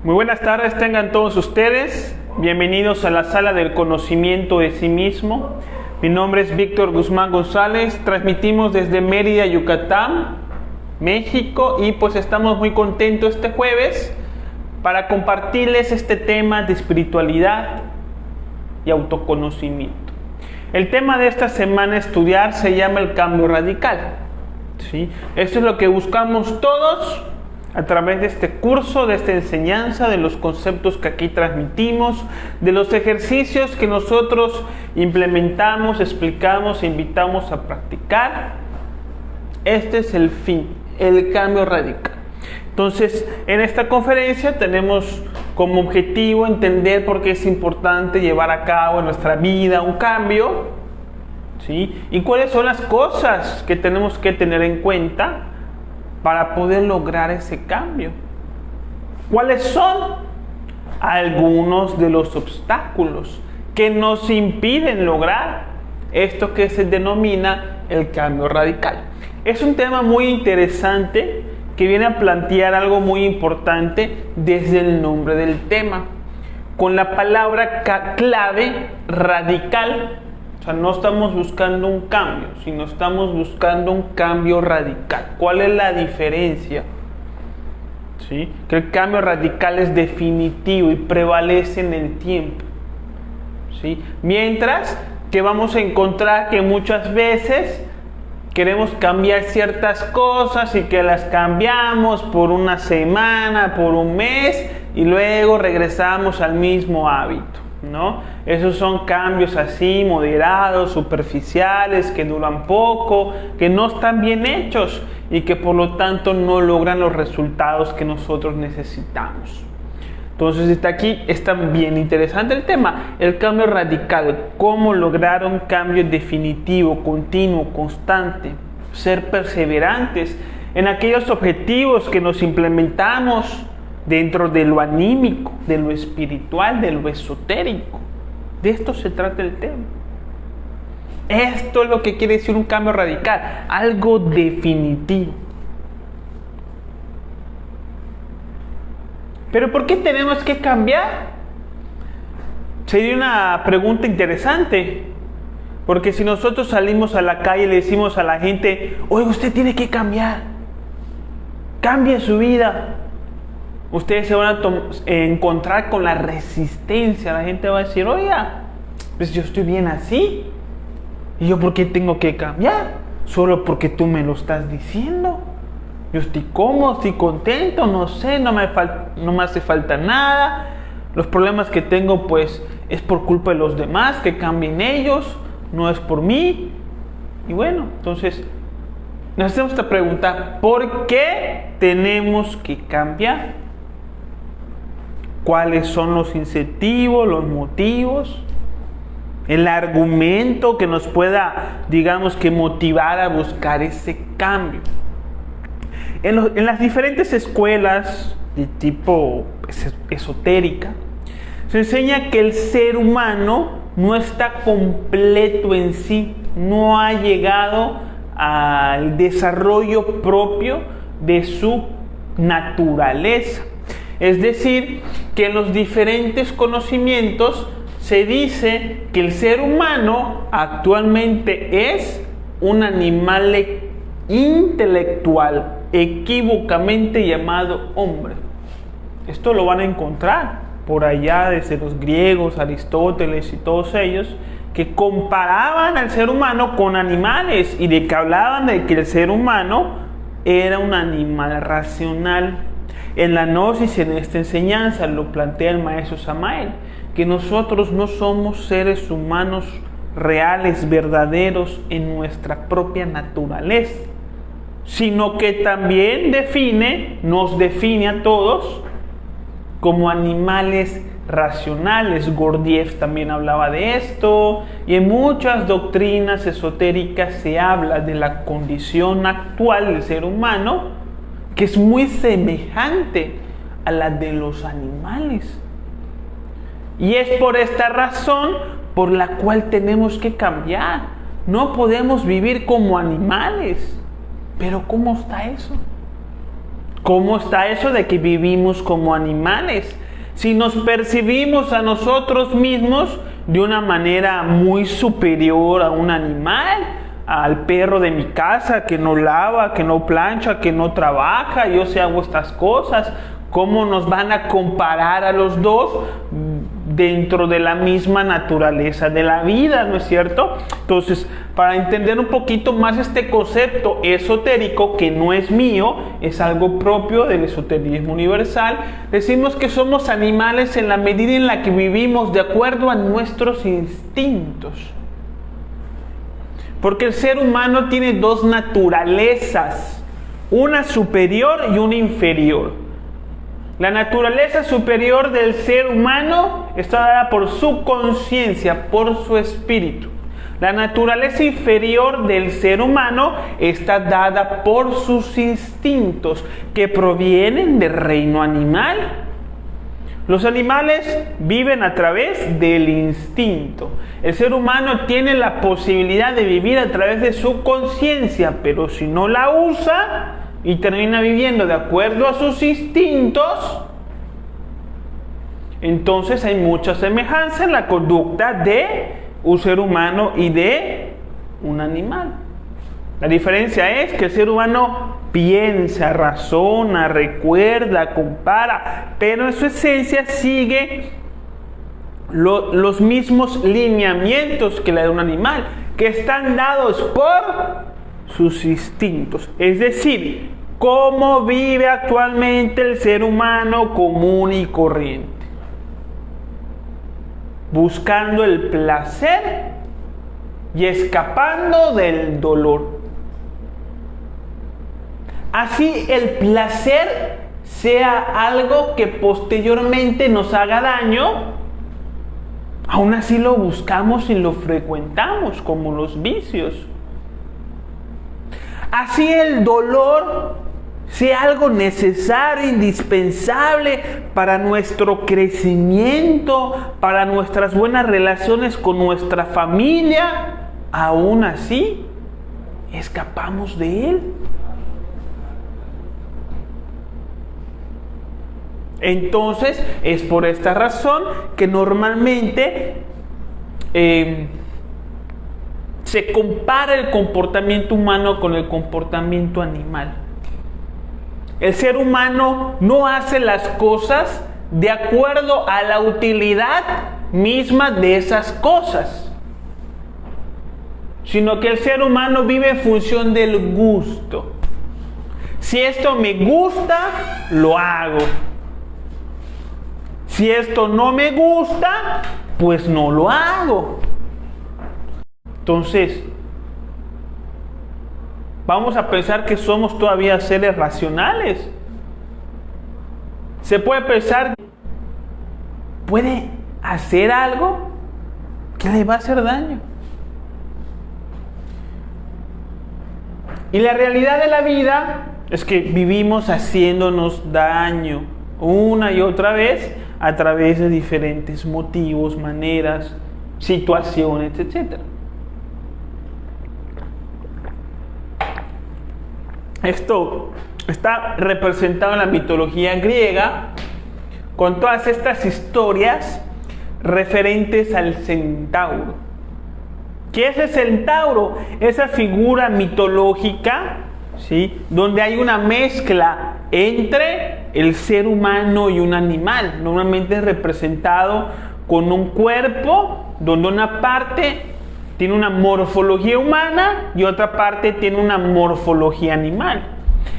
Muy buenas tardes tengan todos ustedes, bienvenidos a la sala del conocimiento de sí mismo. Mi nombre es Víctor Guzmán González, transmitimos desde Mérida, Yucatán, México, y pues estamos muy contentos este jueves para compartirles este tema de espiritualidad y autoconocimiento. El tema de esta semana a estudiar se llama el cambio radical. ¿Sí? Esto es lo que buscamos todos a través de este curso, de esta enseñanza, de los conceptos que aquí transmitimos, de los ejercicios que nosotros implementamos, explicamos e invitamos a practicar. Este es el fin, el cambio radical. Entonces, en esta conferencia tenemos como objetivo entender por qué es importante llevar a cabo en nuestra vida un cambio, ¿sí? Y cuáles son las cosas que tenemos que tener en cuenta para poder lograr ese cambio. ¿Cuáles son algunos de los obstáculos que nos impiden lograr esto que se denomina el cambio radical? Es un tema muy interesante que viene a plantear algo muy importante desde el nombre del tema, con la palabra clave radical. O sea, no estamos buscando un cambio, sino estamos buscando un cambio radical. ¿Cuál es la diferencia? ¿Sí? Que el cambio radical es definitivo y prevalece en el tiempo. ¿Sí? Mientras que vamos a encontrar que muchas veces queremos cambiar ciertas cosas y que las cambiamos por una semana, por un mes, y luego regresamos al mismo hábito, ¿no? Esos son cambios así, moderados, superficiales, que duran poco, que no están bien hechos y que por lo tanto no logran los resultados que nosotros necesitamos. Entonces está aquí, está bien interesante el tema, el cambio radical, cómo lograr un cambio definitivo, continuo, constante, ser perseverantes en aquellos objetivos que nos implementamos dentro de lo anímico, de lo espiritual, de lo esotérico. De esto se trata el tema. Esto es lo que quiere decir un cambio radical, algo definitivo. ¿Pero por qué tenemos que cambiar? Sería una pregunta interesante. Porque si nosotros salimos a la calle y le decimos a la gente, oiga, usted tiene que cambiar, cambie su vida, ustedes se van a encontrar con la resistencia. La gente va a decir, oiga, pues yo estoy bien así, ¿y yo por qué tengo que cambiar? Solo porque tú me lo estás diciendo. Yo estoy cómodo, estoy contento, no sé, no me hace falta nada. Los problemas que tengo pues es por culpa de los demás, que cambien ellos, no es por mí. Y bueno, entonces nos hacemos esta pregunta, ¿por qué tenemos que cambiar? ¿Cuáles son los incentivos, los motivos? El argumento que nos pueda, digamos, que motivar a buscar ese cambio. En las diferentes escuelas de tipo esotérica, se enseña que el ser humano no está completo en sí, no ha llegado al desarrollo propio de su naturaleza. Es decir, que en los diferentes conocimientos se dice que el ser humano actualmente es un animal intelectual, equívocamente llamado hombre. Esto lo van a encontrar por allá desde los griegos, Aristóteles y todos ellos, que comparaban al ser humano con animales y de que hablaban de que el ser humano era un animal racional. En la Gnosis, en esta enseñanza, lo plantea el maestro Samael, que nosotros no somos seres humanos reales, verdaderos en nuestra propia naturaleza, sino que también nos define a todos como animales racionales. Gurdjieff también hablaba de esto, y en muchas doctrinas esotéricas se habla de la condición actual del ser humano, que es muy semejante a la de los animales. Y es por esta razón por la cual tenemos que cambiar. No podemos vivir como animales. Pero ¿cómo está eso? ¿Cómo está eso de que vivimos como animales? Si nos percibimos a nosotros mismos de una manera muy superior a un animal, al perro de mi casa que no lava, que no plancha, que no trabaja, yo sí hago estas cosas, ¿cómo nos van a comparar a los dos dentro de la misma naturaleza de la vida, no es cierto? Entonces, para entender un poquito más este concepto esotérico, que no es mío, es algo propio del esoterismo universal, decimos que somos animales en la medida en la que vivimos de acuerdo a nuestros instintos. Porque el ser humano tiene dos naturalezas, una superior y una inferior. La naturaleza superior del ser humano está dada por su conciencia, por su espíritu. La naturaleza inferior del ser humano está dada por sus instintos, que provienen del reino animal. Los animales viven a través del instinto. El ser humano tiene la posibilidad de vivir a través de su conciencia, pero si no la usa y termina viviendo de acuerdo a sus instintos, entonces hay mucha semejanza en la conducta de un ser humano y de un animal. La diferencia es que el ser humano piensa, razona, recuerda, compara, pero en su esencia sigue los mismos lineamientos que la de un animal, que están dados por sus instintos. Es decir, cómo vive actualmente el ser humano común y corriente. Buscando el placer y escapando del dolor. Así el placer sea algo que posteriormente nos haga daño, aún así lo buscamos y lo frecuentamos, como los vicios. Así el dolor sea algo necesario, indispensable para nuestro crecimiento, para nuestras buenas relaciones con nuestra familia, aún así escapamos de él. Entonces, es por esta razón que normalmente se compara el comportamiento humano con el comportamiento animal. El ser humano no hace las cosas de acuerdo a la utilidad misma de esas cosas, sino que el ser humano vive en función del gusto. Si esto me gusta, lo hago. Si esto no me gusta, pues no lo hago. Entonces, vamos a pensar que somos todavía seres racionales. Se puede pensar, ¿puede hacer algo que le va a hacer daño? Y la realidad de la vida es que vivimos haciéndonos daño una y otra vez a través de diferentes motivos, maneras, situaciones, etc. Esto está representado en la mitología griega con todas estas historias referentes al centauro. ¿Qué es el centauro? Esa figura mitológica, ¿sí?, donde hay una mezcla entre el ser humano y un animal. Normalmente es representado con un cuerpo donde una parte tiene una morfología humana y otra parte tiene una morfología animal.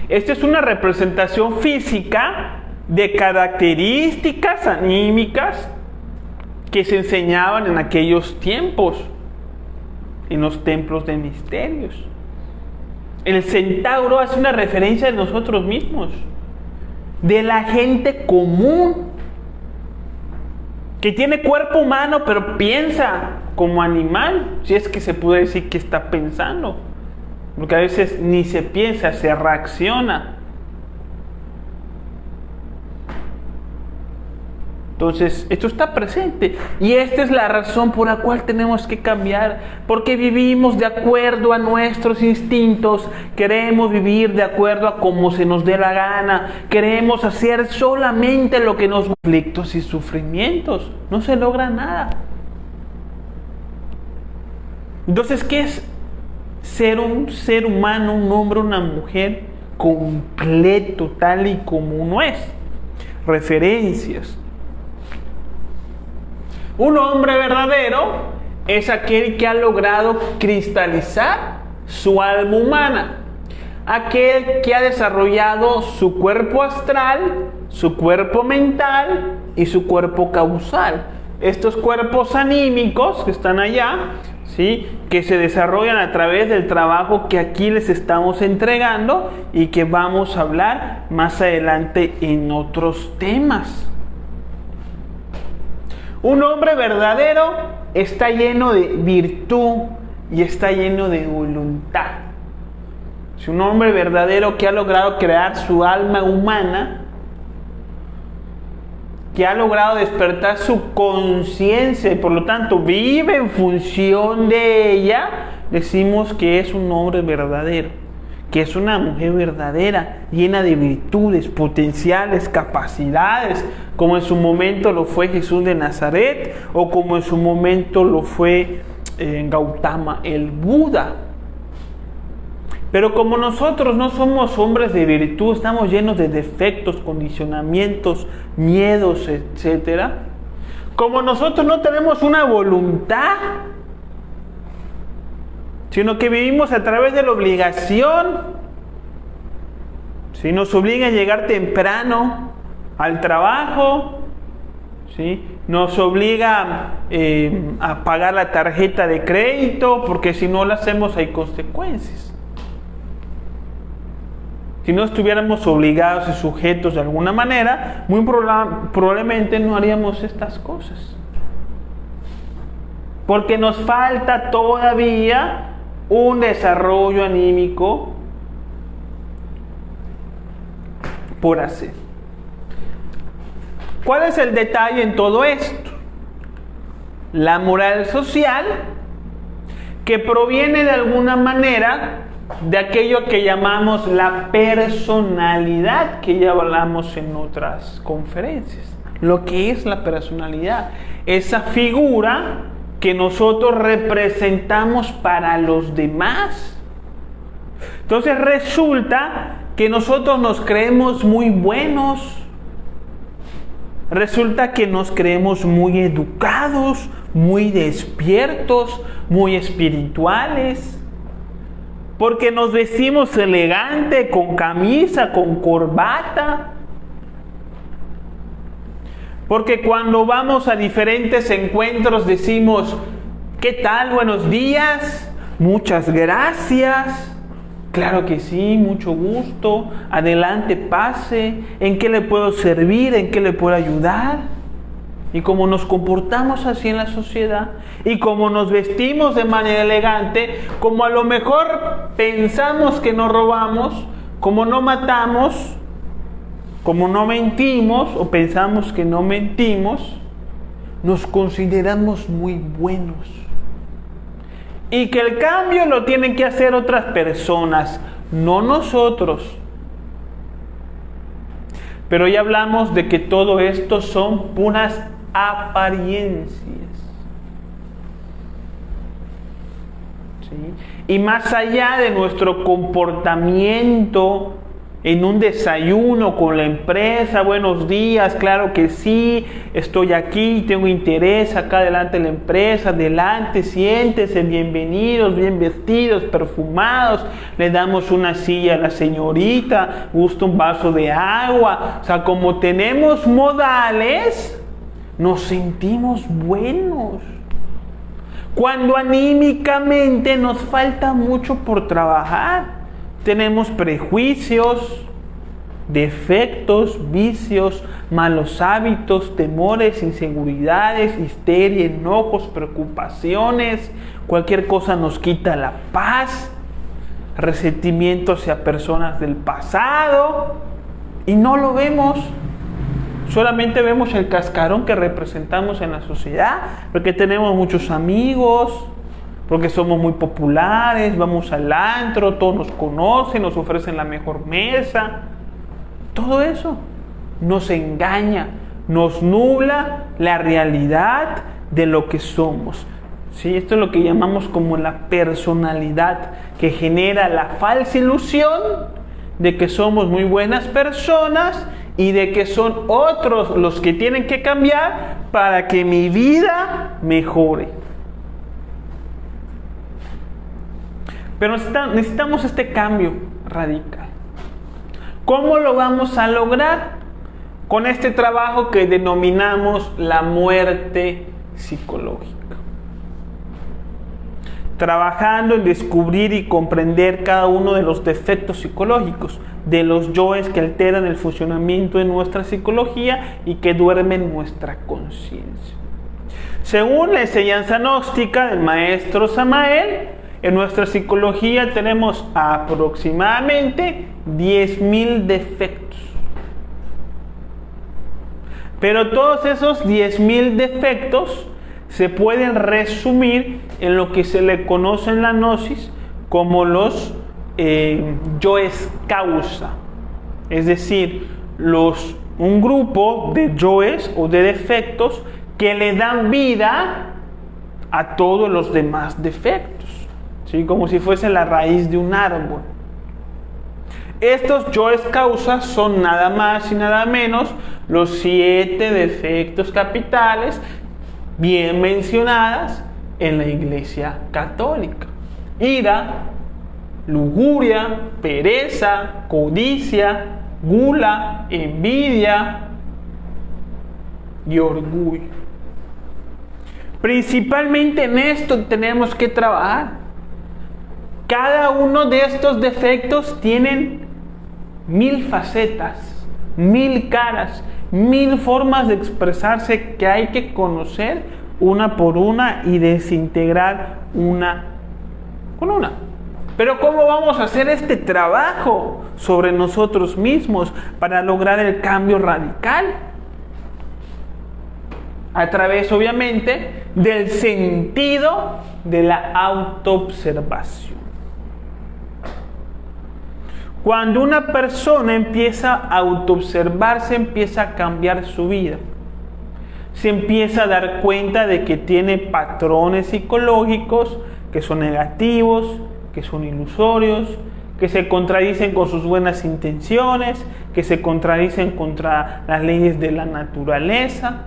Esta es una representación física de características anímicas que se enseñaban en aquellos tiempos, en los templos de misterios. El centauro hace una referencia de nosotros mismos, de la gente común, que tiene cuerpo humano pero piensa como animal, si es que se puede decir que está pensando, porque a veces ni se piensa, se reacciona. Entonces, esto está presente y esta es la razón por la cual tenemos que cambiar, porque vivimos de acuerdo a nuestros instintos, queremos vivir de acuerdo a cómo se nos dé la gana, queremos hacer solamente lo que nos conflictos y sufrimientos, no se logra nada. Entonces, ¿qué es ser un ser humano, un hombre, una mujer completo, tal y como uno es? Referencias. Un hombre verdadero es aquel que ha logrado cristalizar su alma humana, aquel que ha desarrollado su cuerpo astral, su cuerpo mental y su cuerpo causal. Estos cuerpos anímicos que están allá, ¿sí?, que se desarrollan a través del trabajo que aquí les estamos entregando y que vamos a hablar más adelante en otros temas. Un hombre verdadero está lleno de virtud y está lleno de voluntad. Es un hombre verdadero que ha logrado crear su alma humana, que ha logrado despertar su conciencia y por lo tanto vive en función de ella, decimos que es un hombre verdadero, que es una mujer verdadera, llena de virtudes, potenciales, capacidades, como en su momento lo fue Jesús de Nazaret o como en su momento lo fue Gautama, el Buda. Pero como nosotros no somos hombres de virtud, estamos llenos de defectos, condicionamientos, miedos, etc. Como nosotros no tenemos una voluntad, sino que vivimos a través de la obligación. Si nos obligan a llegar temprano al trabajo, ¿sí?, nos obliga a pagar la tarjeta de crédito, porque si no lo hacemos hay consecuencias. Si no estuviéramos obligados y sujetos de alguna manera, muy probablemente no haríamos estas cosas. Porque nos falta todavía un desarrollo anímico por hacer. ¿Cuál es el detalle en todo esto? La moral social, que proviene de alguna manera de aquello que llamamos la personalidad, que ya hablamos en otras conferencias. Lo que es la personalidad, esa figura que nosotros representamos para los demás. Entonces resulta que nosotros nos creemos muy buenos, resulta que nos creemos muy educados, muy despiertos, muy espirituales, porque nos vestimos elegante, con camisa, con corbata. Porque cuando vamos a diferentes encuentros decimos, ¿qué tal? Buenos días, muchas gracias. Claro que sí, mucho gusto. Adelante, pase. ¿En qué le puedo servir? ¿En qué le puedo ayudar? Y como nos comportamos así en la sociedad, y como nos vestimos de manera elegante, como a lo mejor pensamos que no robamos, como no matamos, como no mentimos, o pensamos que no mentimos, nos consideramos muy buenos. Y que el cambio lo tienen que hacer otras personas, no nosotros. Pero ya hablamos de que todo esto son puras apariencias. ¿Sí? Y más allá de nuestro comportamiento en un desayuno con la empresa, buenos días, claro que sí, estoy aquí, tengo interés acá delante de la empresa, adelante, siéntese, bienvenidos, bien vestidos, perfumados, le damos una silla a la señorita, gusta un vaso de agua, o sea, como tenemos modales, nos sentimos buenos. Cuando anímicamente nos falta mucho por trabajar. Tenemos prejuicios, defectos, vicios, malos hábitos, temores, inseguridades, histeria, enojos, preocupaciones. Cualquier cosa nos quita la paz, resentimiento hacia personas del pasado y no lo vemos. Solamente vemos el cascarón que representamos en la sociedad, porque tenemos muchos amigos, porque somos muy populares, vamos al antro, todos nos conocen, nos ofrecen la mejor mesa. Todo eso nos engaña, nos nubla la realidad de lo que somos. ¿Sí? Esto es lo que llamamos como la personalidad, que genera la falsa ilusión de que somos muy buenas personas y de que son otros los que tienen que cambiar para que mi vida mejore. Pero necesitamos este cambio radical. ¿Cómo lo vamos a lograr? Con este trabajo que denominamos la muerte psicológica. Trabajando en descubrir y comprender cada uno de los defectos psicológicos, de los yoes que alteran el funcionamiento de nuestra psicología y que duermen nuestra conciencia. Según la enseñanza gnóstica del maestro Samael, en nuestra psicología tenemos aproximadamente 10.000 defectos. Pero todos esos 10.000 defectos se pueden resumir en lo que se le conoce en la gnosis como los yoes causa. Es decir, un grupo de yoes o de defectos que le dan vida a todos los demás defectos. ¿Sí? Como si fuese la raíz de un árbol. Estos yoes causas son nada más y nada menos los 7 defectos capitales bien mencionadas en la Iglesia Católica: ira, lujuria, pereza, codicia, gula, envidia y orgullo. Principalmente en esto tenemos que trabajar. Cada uno de estos defectos tienen 1000 facetas, 1000 caras, 1000 formas de expresarse que hay que conocer una por una y desintegrar una con una. Pero ¿cómo vamos a hacer este trabajo sobre nosotros mismos para lograr el cambio radical? A través, obviamente, del sentido de la autoobservación. Cuando una persona empieza a autoobservarse, empieza a cambiar su vida. Se empieza a dar cuenta de que tiene patrones psicológicos que son negativos, que son ilusorios, que se contradicen con sus buenas intenciones, que se contradicen contra las leyes de la naturaleza.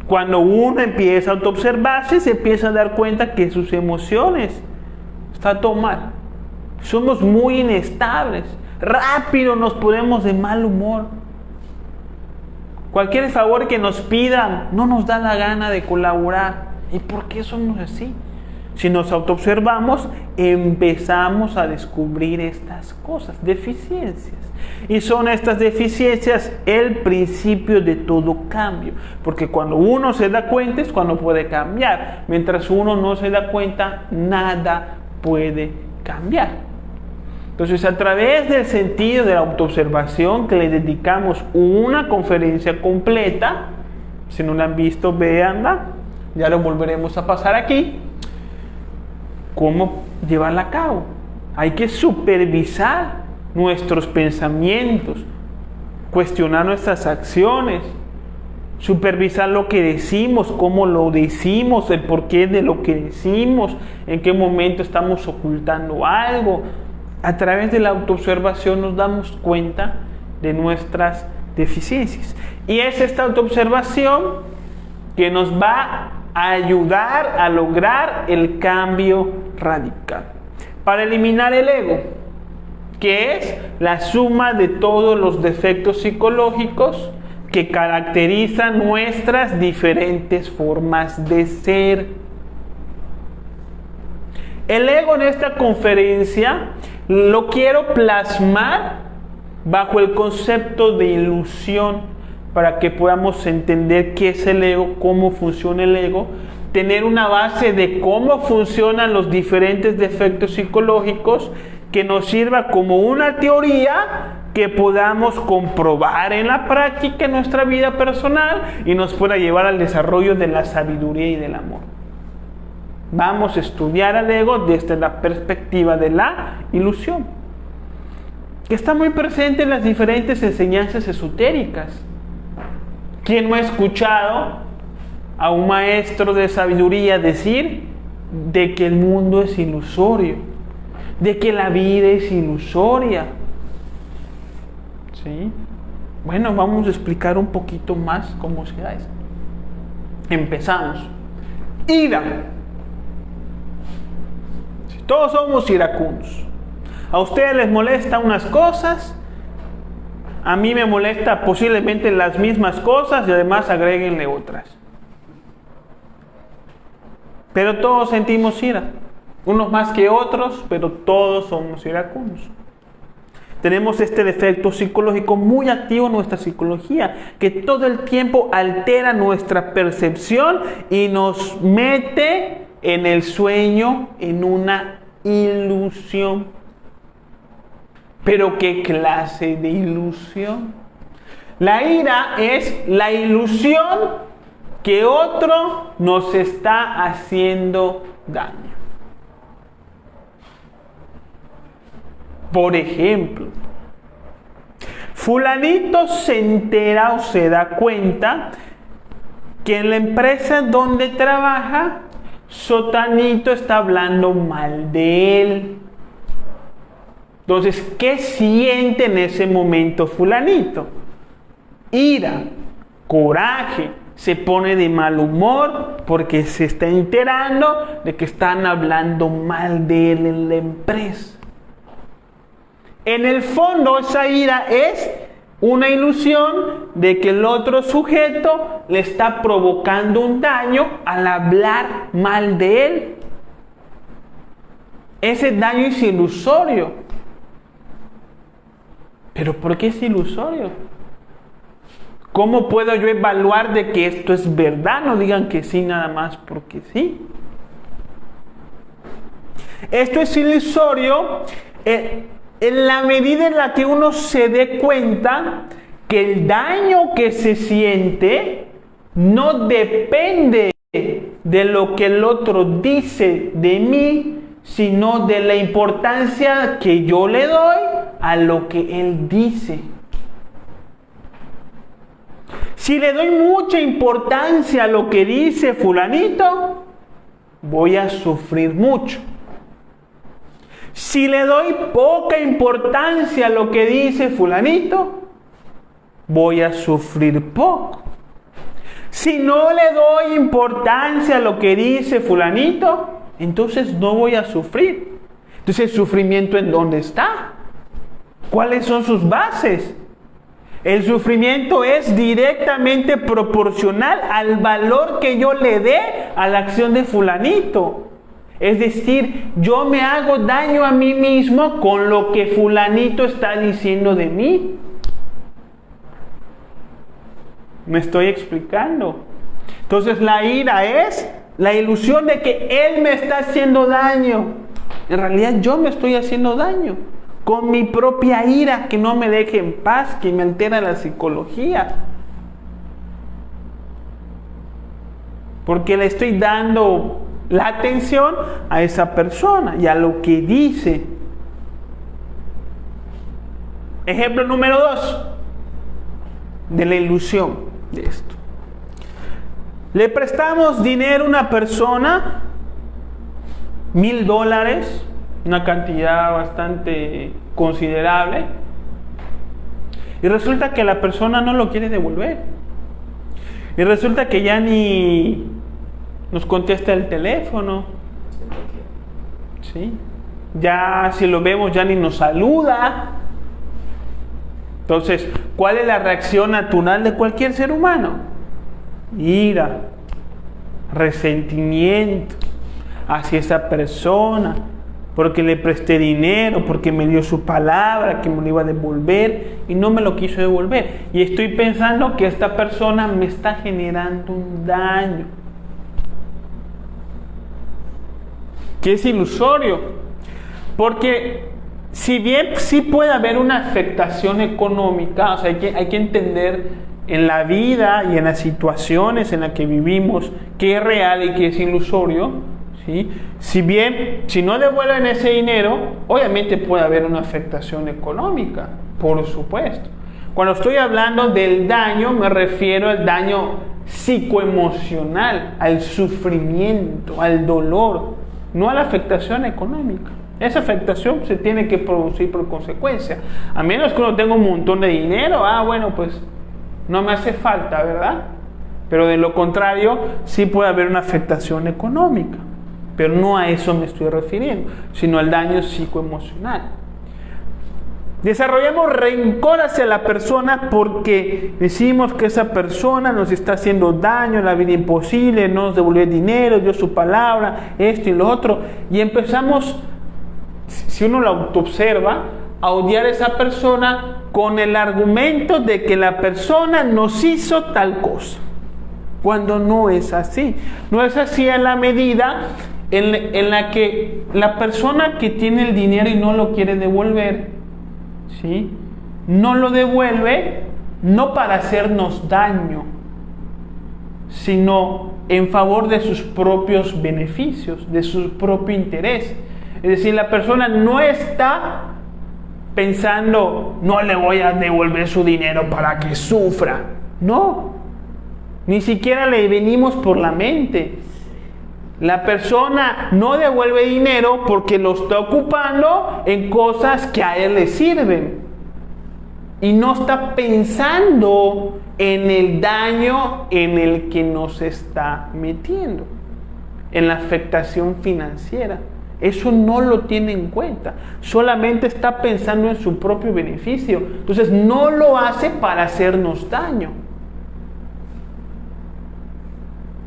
Cuando uno empieza a autoobservarse, se empieza a dar cuenta que sus emociones están todo mal. Somos muy inestables. Rápido nos ponemos de mal humor. Cualquier favor que nos pidan no nos da la gana de colaborar. ¿Y por qué somos así? Si nos autoobservamos, empezamos a descubrir estas cosas, deficiencias. Y son estas deficiencias el principio de todo cambio. Porque cuando uno se da cuenta es cuando puede cambiar. Mientras uno no se da cuenta, nada puede cambiar. Entonces, a través del sentido de la autoobservación, que le dedicamos una conferencia completa, si no la han visto, véanla, ya lo volveremos a pasar aquí, cómo llevarla a cabo. Hay que supervisar nuestros pensamientos, cuestionar nuestras acciones, supervisar lo que decimos, cómo lo decimos, el porqué de lo que decimos, en qué momento estamos ocultando algo. A través de la autoobservación nos damos cuenta de nuestras deficiencias. Y es esta autoobservación que nos va a ayudar a lograr el cambio radical. Para eliminar el ego, que es la suma de todos los defectos psicológicos que caracterizan nuestras diferentes formas de ser. El ego en esta conferencia lo quiero plasmar bajo el concepto de ilusión para que podamos entender qué es el ego, cómo funciona el ego, tener una base de cómo funcionan los diferentes defectos psicológicos que nos sirva como una teoría que podamos comprobar en la práctica en nuestra vida personal y nos pueda llevar al desarrollo de la sabiduría y del amor. Vamos a estudiar al ego desde la perspectiva de la ilusión, que está muy presente en las diferentes enseñanzas esotéricas. ¿Quién no ha escuchado a un maestro de sabiduría decir de que el mundo es ilusorio, de que la vida es ilusoria? ¿Sí? Bueno, vamos a explicar un poquito más cómo se da esto. Empezamos. Ira. Todos somos iracundos. A ustedes les molesta unas cosas, a mí me molesta posiblemente las mismas cosas y además agréguenle otras. Pero todos sentimos ira, unos más que otros, pero todos somos iracundos. Tenemos este defecto psicológico muy activo en nuestra psicología, que todo el tiempo altera nuestra percepción y nos mete en el sueño, en una ilusión. ¿Pero qué clase de ilusión? La ira es la ilusión que otro nos está haciendo daño. Por ejemplo, fulanito se entera o se da cuenta que en la empresa donde trabaja, sotanito está hablando mal de él. Entonces, ¿qué siente en ese momento fulanito? Ira, coraje, se pone de mal humor porque se está enterando de que están hablando mal de él en la empresa. En el fondo, esa ira es una ilusión de que el otro sujeto le está provocando un daño al hablar mal de él. Ese daño es ilusorio. ¿Pero por qué es ilusorio? ¿Cómo puedo yo evaluar de que esto es verdad? No digan que sí nada más porque sí. Esto es ilusorio en la medida en la que uno se dé cuenta que el daño que se siente no depende de lo que el otro dice de mí, sino de la importancia que yo le doy a lo que él dice. Si le doy mucha importancia a lo que dice fulanito, voy a sufrir mucho. Si le doy poca importancia a lo que dice fulanito, voy a sufrir poco. Si no le doy importancia a lo que dice fulanito, entonces no voy a sufrir. Entonces, ¿el sufrimiento en dónde está? ¿Cuáles son sus bases? El sufrimiento es directamente proporcional al valor que yo le dé a la acción de fulanito. Es decir, yo me hago daño a mí mismo con lo que fulanito está diciendo de mí. ¿Me estoy explicando? Entonces la ira es la ilusión de que él me está haciendo daño. En realidad yo me estoy haciendo daño con mi propia ira que no me deja en paz, que me altera la psicología. Porque le estoy dando la atención a esa persona y a lo que dice. Ejemplo número 2 de la ilusión de esto. Le prestamos dinero a una persona, $1,000, una cantidad bastante considerable, y resulta que la persona no lo quiere devolver. Y resulta que ya ni nos contesta el teléfono. ¿Sí? Ya si lo vemos ya ni nos saluda. Entonces, ¿cuál es la reacción natural de cualquier ser humano? Ira, resentimiento hacia esa persona, porque le presté dinero, porque me dio su palabra que me lo iba a devolver y no me lo quiso devolver. Y estoy pensando que esta persona me está generando un daño, que es ilusorio, porque si bien sí puede haber una afectación económica, o sea, hay que entender en la vida y en las situaciones en las que vivimos qué es real y qué es ilusorio, ¿sí? Si bien, si no devuelven ese dinero, obviamente puede haber una afectación económica, por supuesto. Cuando estoy hablando del daño, me refiero al daño psicoemocional, al sufrimiento, al dolor, no a la afectación económica. Esa afectación se tiene que producir por consecuencia. A menos que uno tenga un montón de dinero, bueno, pues no me hace falta, ¿verdad? Pero de lo contrario, sí puede haber una afectación económica. Pero no a eso me estoy refiriendo, sino al daño psicoemocional. Desarrollamos rencor hacia la persona porque decimos que esa persona nos está haciendo daño, la vida imposible, no nos devolvió dinero, dio su palabra, esto y lo otro. Y empezamos, si uno lo autoobserva, a odiar a esa persona con el argumento de que la persona nos hizo tal cosa. Cuando no es así. No es así en la medida en la que la persona que tiene el dinero y no lo quiere devolver, ¿sí? No lo devuelve no para hacernos daño, sino en favor de sus propios beneficios, de su propio interés. Es decir, la persona no está pensando, no le voy a devolver su dinero para que sufra. No, ni siquiera le venimos por la mente. La persona no devuelve dinero porque lo está ocupando en cosas que a él le sirven. Y no está pensando en el daño en el que nos está metiendo, en la afectación financiera. Eso no lo tiene en cuenta. Solamente está pensando en su propio beneficio. Entonces no lo hace para hacernos daño.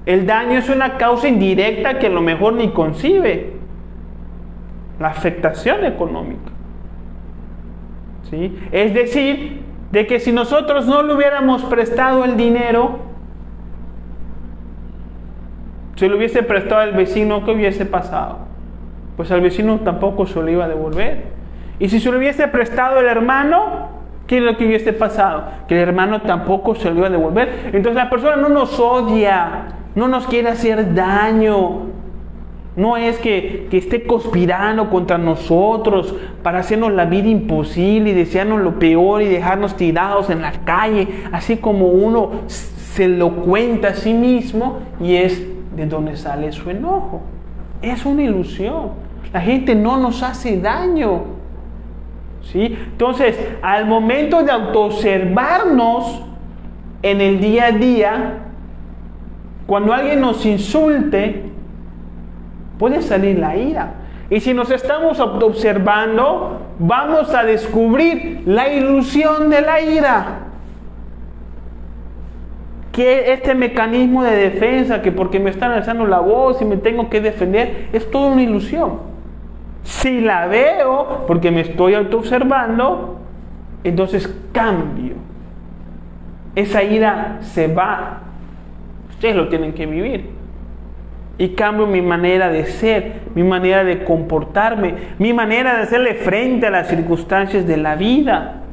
El daño es una causa indirecta que a lo mejor ni concibe. La afectación económica. ¿Sí? Es decir, de que si nosotros no le hubiéramos prestado el dinero, si le hubiese prestado al vecino, ¿qué hubiese pasado? Pues al vecino tampoco se lo iba a devolver. Y si se lo hubiese prestado el hermano, ¿qué es lo que hubiese pasado? Que el hermano tampoco se lo iba a devolver. Entonces la persona no nos odia, no nos quiere hacer daño. No es que esté conspirando contra nosotros para hacernos la vida imposible y desearnos lo peor y dejarnos tirados en la calle, así como uno se lo cuenta a sí mismo, y es de donde sale su enojo. Es una ilusión. La gente no nos hace daño, ¿sí? Entonces, al momento de autoobservarnos en el día a día, cuando alguien nos insulte, puede salir la ira. Y si nos estamos observando, vamos a descubrir la ilusión de la ira. Que este mecanismo de defensa, que porque me están alzando la voz y me tengo que defender, es toda una ilusión. Si la veo, porque me estoy autoobservando, entonces cambio. Esa ira se va. Ustedes lo tienen que vivir. Y cambio mi manera de ser, mi manera de comportarme, mi manera de hacerle frente a las circunstancias de la vida.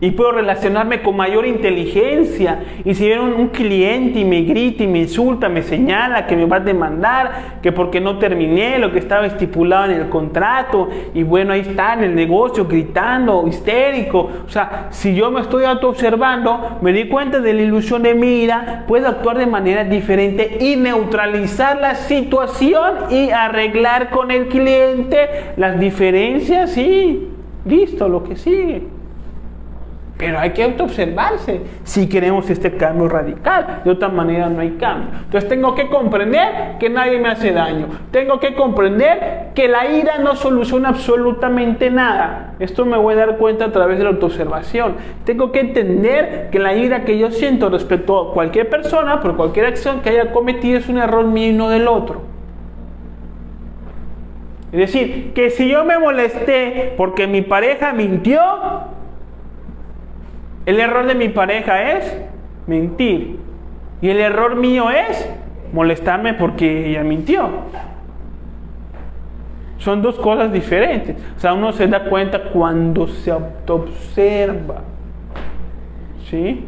Y puedo relacionarme con mayor inteligencia. Y si viene un cliente y me grita y me insulta, me señala que me va a demandar, que porque no terminé lo que estaba estipulado en el contrato, y bueno, ahí está en el negocio gritando, histérico. O sea, si yo me estoy autoobservando, me di cuenta de la ilusión de mi ira, puedo actuar de manera diferente y neutralizar la situación y arreglar con el cliente las diferencias y listo, lo que sigue. Pero hay que autoobservarse si queremos este cambio radical. De otra manera no hay cambio. Entonces tengo que comprender que nadie me hace daño. Tengo que comprender que la ira no soluciona absolutamente nada. Esto me voy a dar cuenta a través de la autoobservación. Tengo que entender que la ira que yo siento respecto a cualquier persona, por cualquier acción que haya cometido, es un error mío y no del otro. Es decir, que si yo me molesté porque mi pareja mintió, el error de mi pareja es mentir. Y el error mío es molestarme porque ella mintió. Son dos cosas diferentes. O sea, uno se da cuenta cuando se autoobserva. ¿Sí?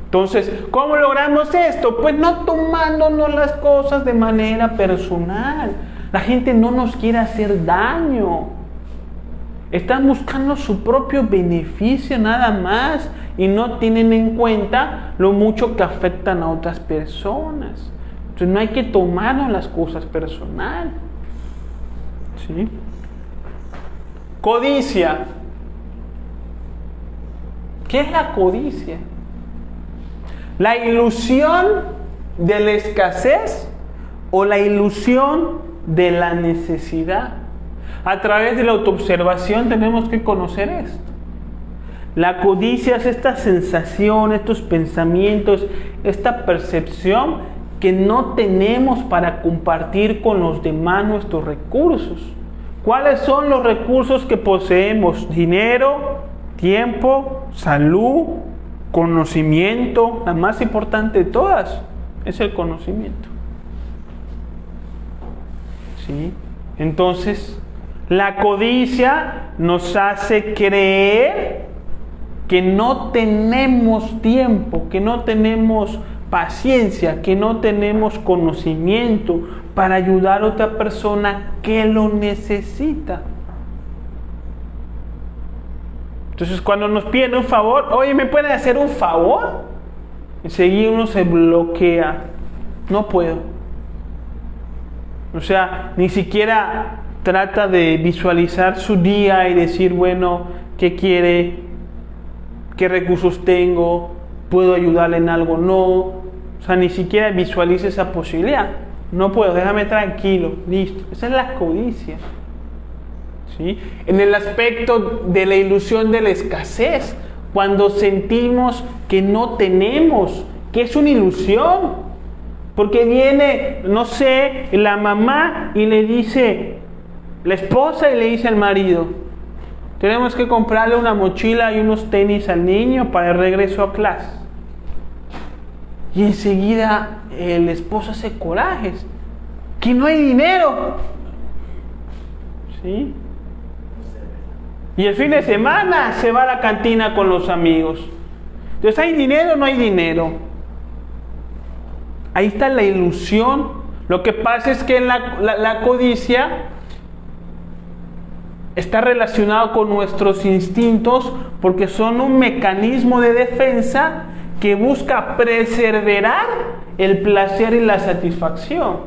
Entonces, ¿cómo logramos esto? Pues no tomándonos las cosas de manera personal. La gente no nos quiere hacer daño. Están buscando su propio beneficio nada más y no tienen en cuenta lo mucho que afectan a otras personas. Entonces no hay que tomarnos las cosas personal. ¿Sí? Codicia. ¿Qué es la codicia? La ilusión de la escasez o la ilusión de la necesidad. A través de la autoobservación tenemos que conocer esto. La codicia es esta sensación, estos pensamientos, esta percepción que no tenemos para compartir con los demás nuestros recursos. ¿Cuáles son los recursos que poseemos? Dinero, tiempo, salud, conocimiento. La más importante de todas es el conocimiento. ¿Sí? Entonces, la codicia nos hace creer que no tenemos tiempo, que no tenemos paciencia, que no tenemos conocimiento para ayudar a otra persona que lo necesita. Entonces, cuando nos piden un favor, oye, ¿me pueden hacer un favor? Enseguida uno se bloquea. No puedo. O sea, ni siquiera trata de visualizar su día y decir, bueno, ¿qué quiere? ¿Qué recursos tengo? ¿Puedo ayudarle en algo? No. O sea, ni siquiera visualiza esa posibilidad. No puedo, déjame tranquilo. Listo. Esa es la codicia. ¿Sí? En el aspecto de la ilusión de la escasez, cuando sentimos que no tenemos, que es una ilusión. Porque viene, no sé, la mamá y le dice, la esposa y le dice al marido, tenemos que comprarle una mochila y unos tenis al niño para el regreso a clase. Y enseguida el esposo hace corajes, que no hay dinero. ¿Sí? Y el fin de semana se va a la cantina con los amigos. Entonces, ¿hay dinero o no hay dinero? Ahí está la ilusión. Lo que pasa es que la codicia está relacionado con nuestros instintos porque son un mecanismo de defensa que busca preservar el placer y la satisfacción.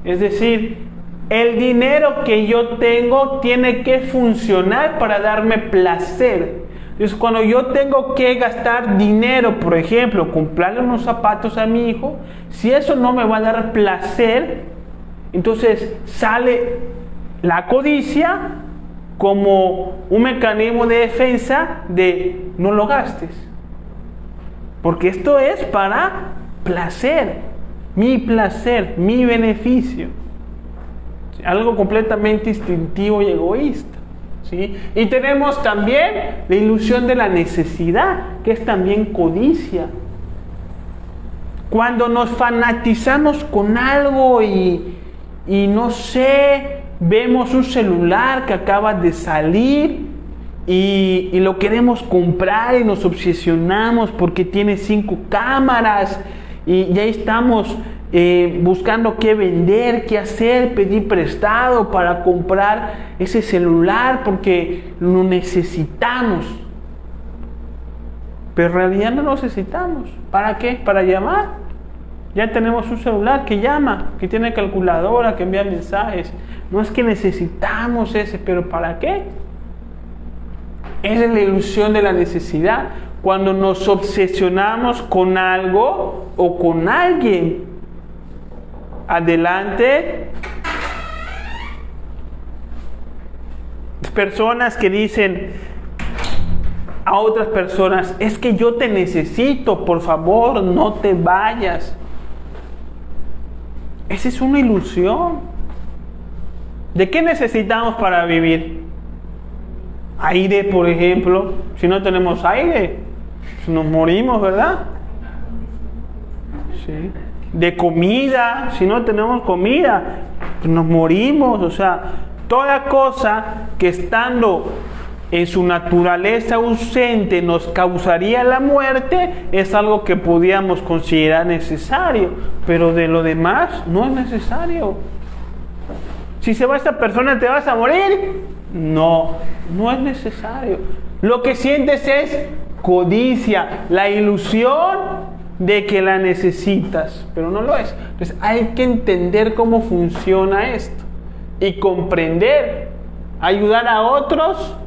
Es decir, el dinero que yo tengo tiene que funcionar para darme placer. Entonces, cuando yo tengo que gastar dinero, por ejemplo, comprarle unos zapatos a mi hijo, si eso no me va a dar placer, entonces sale la codicia como un mecanismo de defensa de no lo gastes. Porque esto es para placer, mi beneficio. Algo completamente instintivo y egoísta. ¿Sí? Y tenemos también la ilusión de la necesidad, que es también codicia. Cuando nos fanatizamos con algo y no sé, vemos un celular que acaba de salir y lo queremos comprar y nos obsesionamos porque tiene 5 cámaras y ya estamos buscando qué vender, qué hacer, pedir prestado para comprar ese celular porque lo necesitamos. Pero en realidad no lo necesitamos. ¿Para qué? Para llamar. Ya tenemos un celular que llama, que tiene calculadora, que envía mensajes. No es que necesitamos ese, pero ¿para qué? Esa es la ilusión de la necesidad. Cuando nos obsesionamos con algo o con alguien. Adelante. Personas que dicen a otras personas, es que yo te necesito, por favor, no te vayas. Esa es una ilusión. ¿De qué necesitamos para vivir? Aire, por ejemplo. Si no tenemos aire, nos morimos, ¿verdad? Sí. De comida, si no tenemos comida, pues nos morimos. O sea, Toda cosa que estando en su naturaleza ausente nos causaría la muerte es algo que podíamos considerar necesario, pero de lo demás no es necesario. Si se va esta persona, ¿te vas a morir? No, no es necesario. Lo que sientes es codicia, la ilusión de que la necesitas, pero no lo es. Entonces hay que entender cómo funciona esto y comprender. Ayudar a otros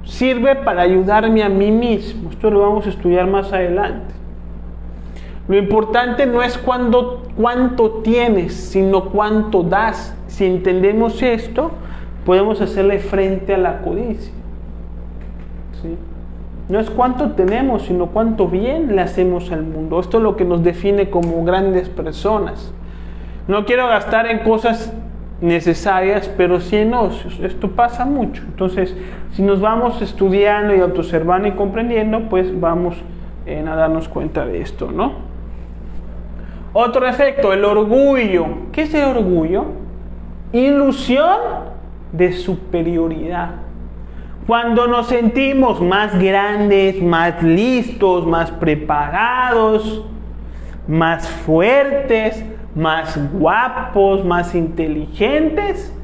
sirve para ayudarme a mí mismo. Esto lo vamos a estudiar más adelante. Lo importante no es cuánto tienes, sino cuánto das. Si entendemos esto, podemos hacerle frente a la codicia. ¿Sí? No es cuánto tenemos, sino cuánto bien le hacemos al mundo. Esto es lo que nos define como grandes personas. No quiero gastar en cosas necesarias, pero sí en ocios. Esto pasa mucho. Entonces, si nos vamos estudiando y autoobservando y comprendiendo, pues vamos a darnos cuenta de esto, ¿no? Otro efecto, el orgullo. ¿Qué es el orgullo? Ilusión de superioridad. Cuando nos sentimos más grandes, más listos, más preparados, más fuertes, más guapos, más inteligentes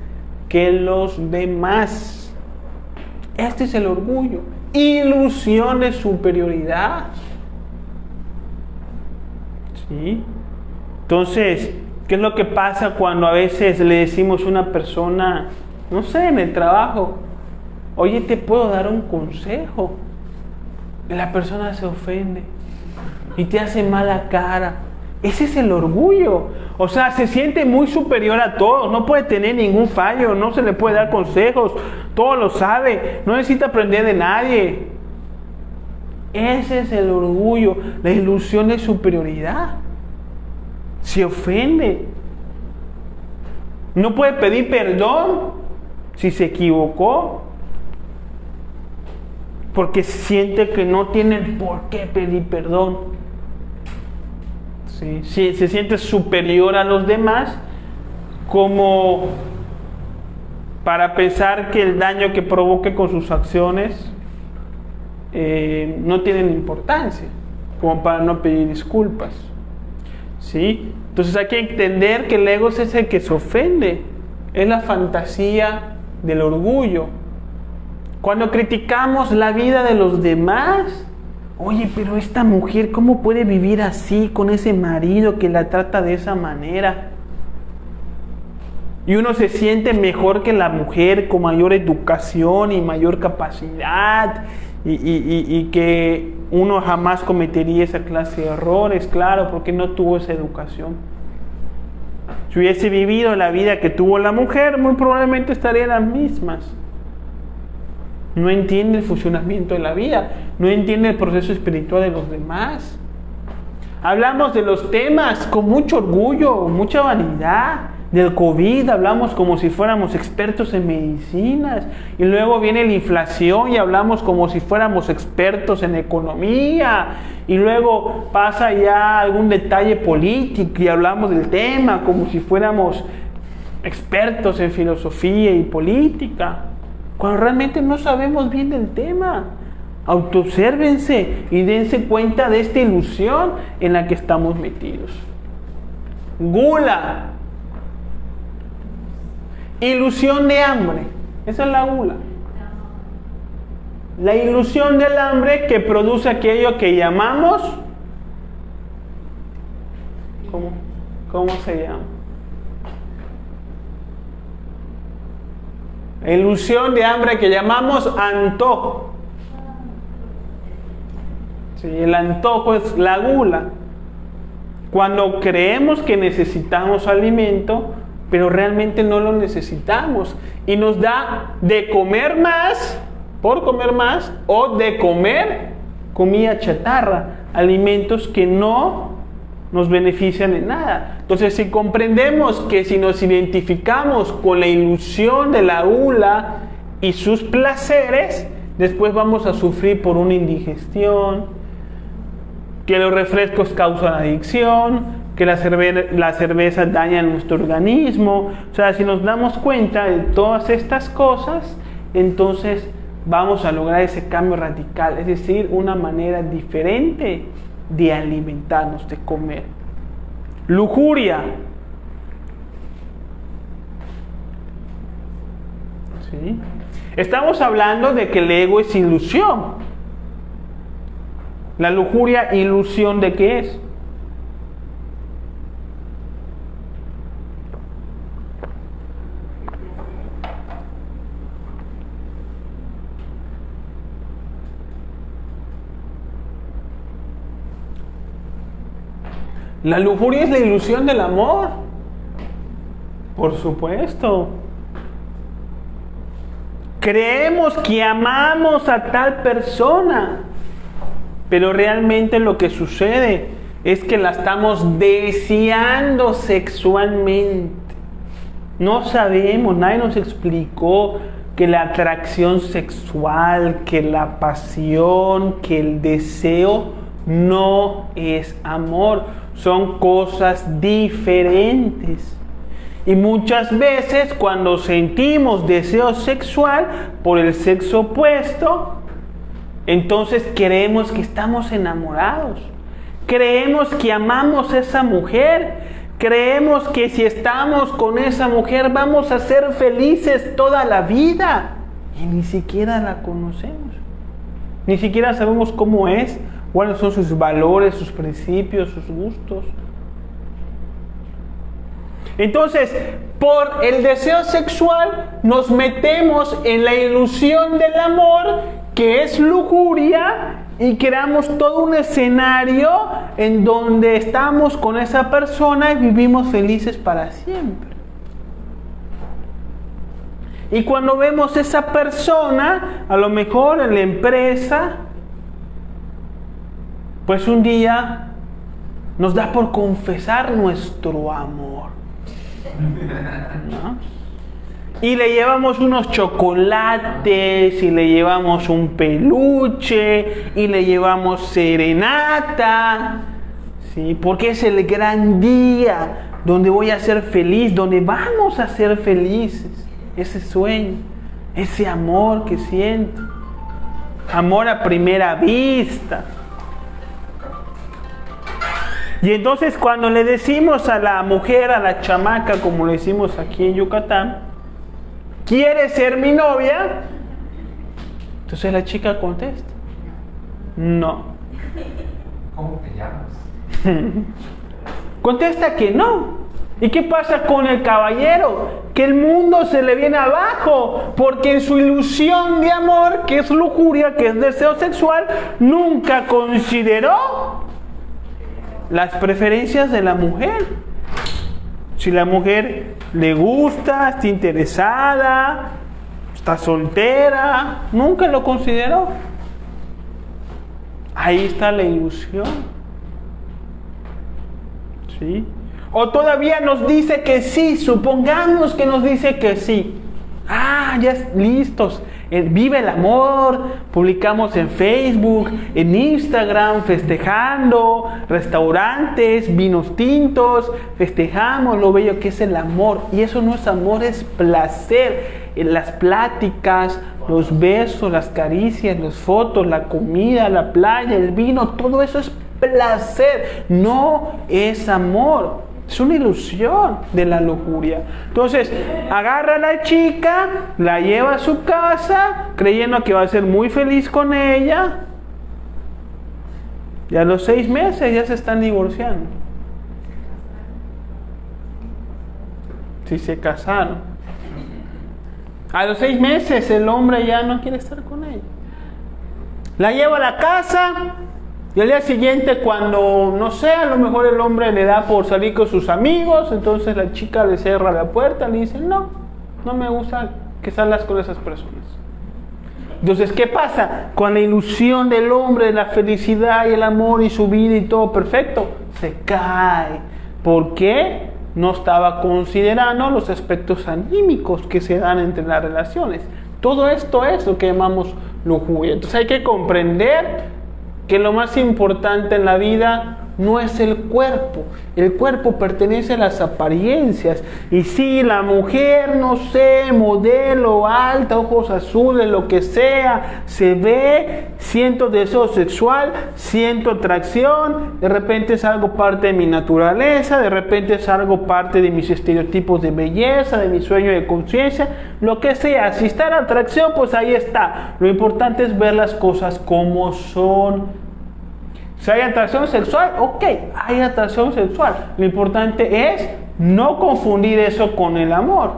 que los demás. Este es el orgullo. Ilusión de superioridad. ¿Sí? Entonces, ¿qué es lo que pasa cuando a veces le decimos a una persona, no sé, en el trabajo, oye, ¿te puedo dar un consejo? Y la persona se ofende y te hace mala cara. Ese es el orgullo. O sea, se siente muy superior a todos, no puede tener ningún fallo, no se le puede dar consejos, todo lo sabe, no necesita aprender de nadie. Ese es el orgullo, la ilusión de superioridad. Se ofende. No puede pedir perdón si se equivocó, porque siente que no tiene por qué pedir perdón. ¿Sí? Se siente superior a los demás, como para pensar que el daño que provoque con sus acciones no tienen importancia, como para no pedir disculpas. ¿Sí? Entonces hay que entender que el ego es el que se ofende, es la fantasía del orgullo. Cuando criticamos la vida de los demás, oye, pero esta mujer, ¿cómo puede vivir así con ese marido que la trata de esa manera? Y uno se siente mejor que la mujer, con mayor educación y mayor capacidad, y que uno jamás cometería esa clase de errores, claro, porque no tuvo esa educación. Si hubiese vivido la vida que tuvo la mujer, muy probablemente estaría en las mismas. No entiende el funcionamiento de la vida, no entiende el proceso espiritual de los demás. Hablamos de los temas con mucho orgullo, mucha vanidad. Del COVID hablamos como si fuéramos expertos en medicinas, y luego viene la inflación y hablamos como si fuéramos expertos en economía, y luego pasa ya algún detalle político y hablamos del tema como si fuéramos expertos en filosofía y política, cuando realmente no sabemos bien del tema. Autoobsérvense y dense cuenta de esta ilusión en la que estamos metidos. Gula. Ilusión de hambre. Esa es la gula. La ilusión del hambre que produce aquello que llamamos... ¿Cómo se llama? La ilusión de hambre que llamamos antojo. Sí, el antojo es la gula. Cuando creemos que necesitamos alimento, pero realmente no lo necesitamos, y nos da de comer más, por comer más, o de comer comida chatarra, alimentos que no nos benefician en nada. Entonces, si comprendemos que si nos identificamos con la ilusión de la gula y sus placeres, después vamos a sufrir por una indigestión, que los refrescos causan adicción, que la cerveza daña nuestro organismo. O sea, si nos damos cuenta de todas estas cosas, entonces vamos a lograr ese cambio radical, es decir, una manera diferente de alimentarnos, de comer. Lujuria. ¿Sí? Estamos hablando de que el ego es ilusión. La lujuria, ¿ilusión de qué es? La lujuria es la ilusión del amor. Por supuesto. Creemos que amamos a tal persona, pero realmente lo que sucede es que la estamos deseando sexualmente. No sabemos, nadie nos explicó que la atracción sexual, que la pasión, que el deseo no es amor. Son cosas diferentes. Y muchas veces cuando sentimos deseo sexual por el sexo opuesto, entonces creemos que estamos enamorados. Creemos que amamos a esa mujer. Creemos que si estamos con esa mujer vamos a ser felices toda la vida. Y ni siquiera la conocemos. Ni siquiera sabemos cómo es, cuáles son sus valores, sus principios, sus gustos. Entonces, por el deseo sexual nos metemos en la ilusión del amor, que es lujuria, y creamos todo un escenario en donde estamos con esa persona y vivimos felices para siempre. Y cuando vemos esa persona, a lo mejor en la empresa, pues un día nos da por confesar nuestro amor, ¿no? Y le llevamos unos chocolates, y le llevamos un peluche, y le llevamos serenata, ¿sí? Porque es el gran día donde voy a ser feliz, donde vamos a ser felices. Ese sueño, ese amor que siento, amor a primera vista. Y entonces cuando le decimos a la mujer, a la chamaca, como le decimos aquí en Yucatán, ¿quieres ser mi novia? Entonces la chica contesta, no. ¿Cómo te llamas? Contesta que no. ¿Y qué pasa con el caballero? Que el mundo se le viene abajo, porque en su ilusión de amor, que es lujuria, que es deseo sexual, nunca consideró las preferencias de la mujer. Si la mujer le gusta, está interesada, está soltera, nunca lo consideró. Ahí está la ilusión. ¿Sí? O todavía nos dice que sí, supongamos que nos dice que sí. Ya listos. Vive el amor, publicamos en Facebook, en Instagram, festejando, restaurantes, vinos tintos, festejamos lo bello que es el amor. Y eso no es amor, es placer. Las pláticas, los besos, las caricias, las fotos, la comida, la playa, el vino, todo eso es placer, no es amor. Es una ilusión de la lujuria. Entonces, agarra a la chica, la lleva a su casa, creyendo que va a ser muy feliz con ella. Y a los 6 meses ya se están divorciando. Si se casaron. A los 6 meses el hombre ya no quiere estar con ella. La lleva a la casa. Y al día siguiente, cuando, no sé, a lo mejor el hombre le da por salir con sus amigos, entonces la chica le cierra la puerta, le dice, no me gusta que salgas con esas personas. Entonces, ¿qué pasa? Con la ilusión del hombre, de la felicidad y el amor y su vida y todo perfecto, se cae. ¿Por qué? No estaba considerando los aspectos anímicos que se dan entre las relaciones. Todo esto es lo que llamamos lujuria. Entonces hay que comprender que lo más importante en la vida no es el cuerpo. El cuerpo pertenece a las apariencias. Y si la mujer, no sé, modelo, alta, ojos azules, lo que sea, se ve, siento deseo sexual, siento atracción, de repente es algo parte de mi naturaleza, de repente es algo parte de mis estereotipos de belleza, de mi sueño de conciencia, lo que sea. Si está la atracción, pues ahí está. Lo importante es ver las cosas como son. Si hay atracción sexual, ok, hay atracción sexual. Lo importante es no confundir eso con el amor.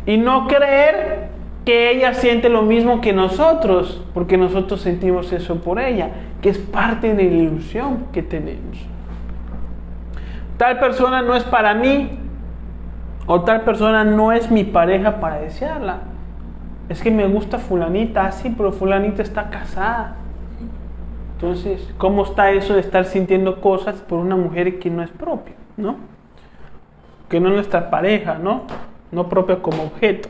Y no creer que ella siente lo mismo que nosotros, porque nosotros sentimos eso por ella, que es parte de la ilusión que tenemos. Tal persona no es para mí, o tal persona no es mi pareja para desearla. Es que me gusta fulanita, sí, pero fulanita está casada. Entonces, ¿cómo está eso de estar sintiendo cosas por una mujer que no es propia, ¿no? Que no es nuestra pareja, ¿no? No propia como objeto.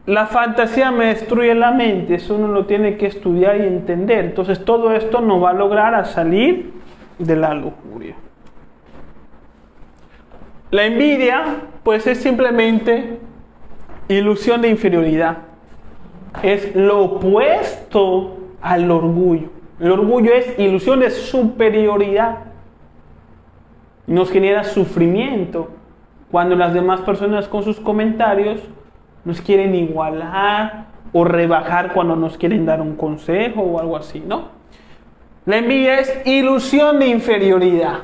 La fantasía me destruye la mente, eso uno lo tiene que estudiar y entender. Entonces, todo esto nos va a lograr a salir de la lujuria. La envidia, pues es simplemente ilusión de inferioridad. Es lo opuesto al orgullo. El orgullo es ilusión de superioridad. Nos genera sufrimiento cuando las demás personas con sus comentarios nos quieren igualar o rebajar cuando nos quieren dar un consejo o algo así, ¿no? La envidia es ilusión de inferioridad.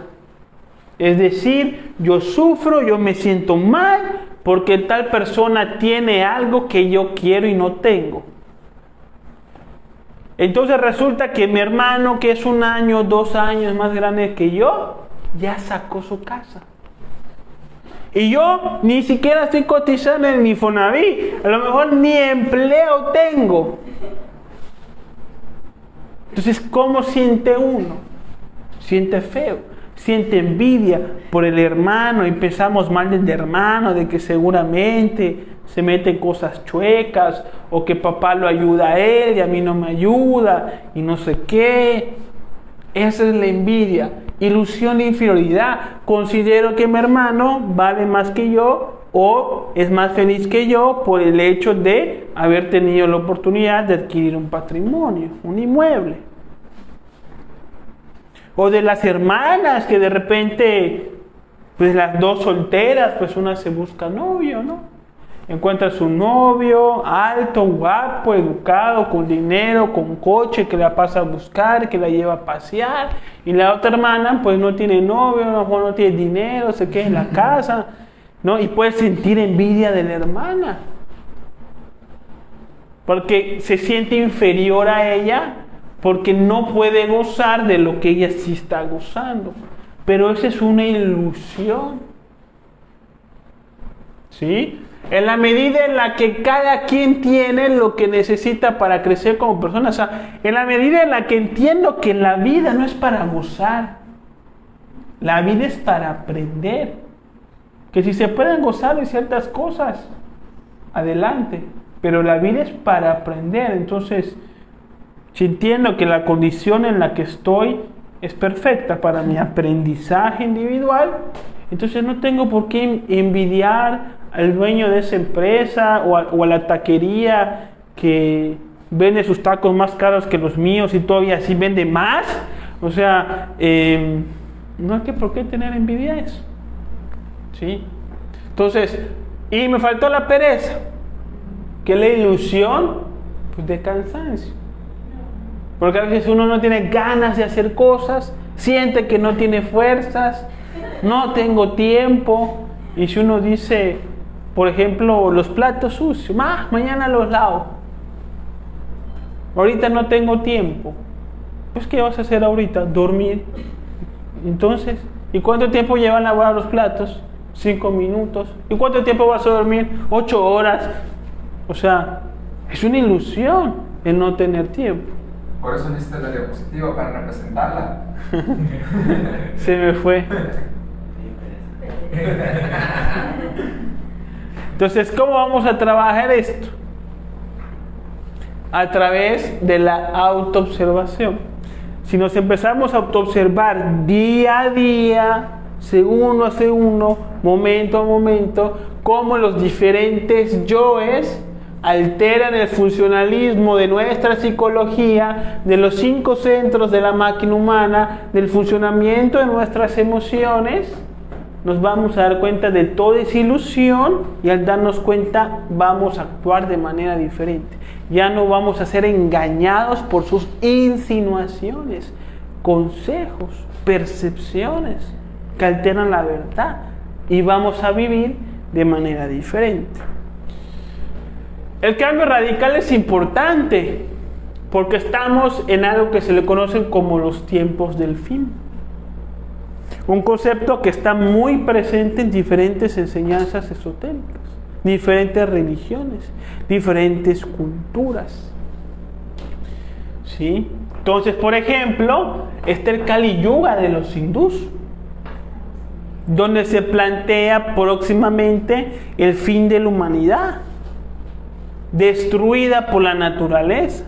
Es decir, yo sufro, yo me siento mal porque tal persona tiene algo que yo quiero y no tengo. Entonces resulta que mi hermano, que es 1 año, 2 años más grande que yo, ya sacó su casa. Y yo ni siquiera estoy cotizando en el Infonavit. A lo mejor ni empleo tengo. Entonces, ¿cómo siente uno? Siente feo. Siente envidia por el hermano y pensamos mal del hermano, de que seguramente se mete cosas chuecas o que papá lo ayuda a él y a mí no me ayuda y no sé qué. Esa es la envidia, ilusión de inferioridad. Considero que mi hermano vale más que yo o es más feliz que yo por el hecho de haber tenido la oportunidad de adquirir un patrimonio, un inmueble. O de las hermanas que de repente, pues las dos solteras, pues una se busca novio, ¿no? Encuentra su novio, alto, guapo, educado, con dinero, con coche, que la pasa a buscar, que la lleva a pasear. Y la otra hermana, pues no tiene novio, a lo mejor no tiene dinero, se queda en la casa, ¿no? Y puede sentir envidia de la hermana. Porque se siente inferior a ella, porque no puede gozar de lo que ella sí está gozando. Pero esa es una ilusión. ¿Sí? En la medida en la que cada quien tiene lo que necesita para crecer como persona, o sea, en la medida en la que entiendo que la vida no es para gozar, la vida es para aprender, que si se pueden gozar de ciertas cosas, adelante, pero la vida es para aprender. Entonces, si entiendo que la condición en la que estoy es perfecta para mi aprendizaje individual, entonces no tengo por qué envidiar al dueño de esa empresa o a la taquería que vende sus tacos más caros que los míos y todavía así vende más. O sea, no hay que por qué tener envidia de eso. ¿Sí? Entonces, y me faltó la pereza, que es la ilusión, pues, de cansancio. Porque a veces uno no tiene ganas de hacer cosas, siente que no tiene fuerzas, no tengo tiempo. Y si uno dice, por ejemplo, los platos sucios, mañana los lavo, ahorita no tengo tiempo, pues ¿qué vas a hacer ahorita? Dormir. Entonces, ¿y cuánto tiempo llevan a lavar los platos? 5 minutos. ¿Y cuánto tiempo vas a dormir? 8 horas. O sea, es una ilusión el no tener tiempo. Por eso necesitas la diapositiva para representarla. Se me fue. Entonces, ¿cómo vamos a trabajar esto? A través de la autoobservación. si nos empezamos a autoobservar día a día, segundo a segundo, momento a momento, cómo los diferentes yoes alteran el funcionalismo de nuestra psicología, de los 5 centros de la máquina humana, del funcionamiento de nuestras emociones, nos vamos a dar cuenta de toda esa ilusión y al darnos cuenta vamos a actuar de manera diferente. Ya no vamos a ser engañados por sus insinuaciones, consejos, percepciones que alteran la verdad y vamos a vivir de manera diferente. El cambio radical es importante porque estamos en algo que se le conocen como los tiempos del fin. Un concepto que está muy presente en diferentes enseñanzas esotéricas, diferentes religiones, diferentes culturas. ¿Sí? Entonces, por ejemplo, está el Kali Yuga de los hindús, donde se plantea próximamente el fin de la humanidad, destruida por la naturaleza,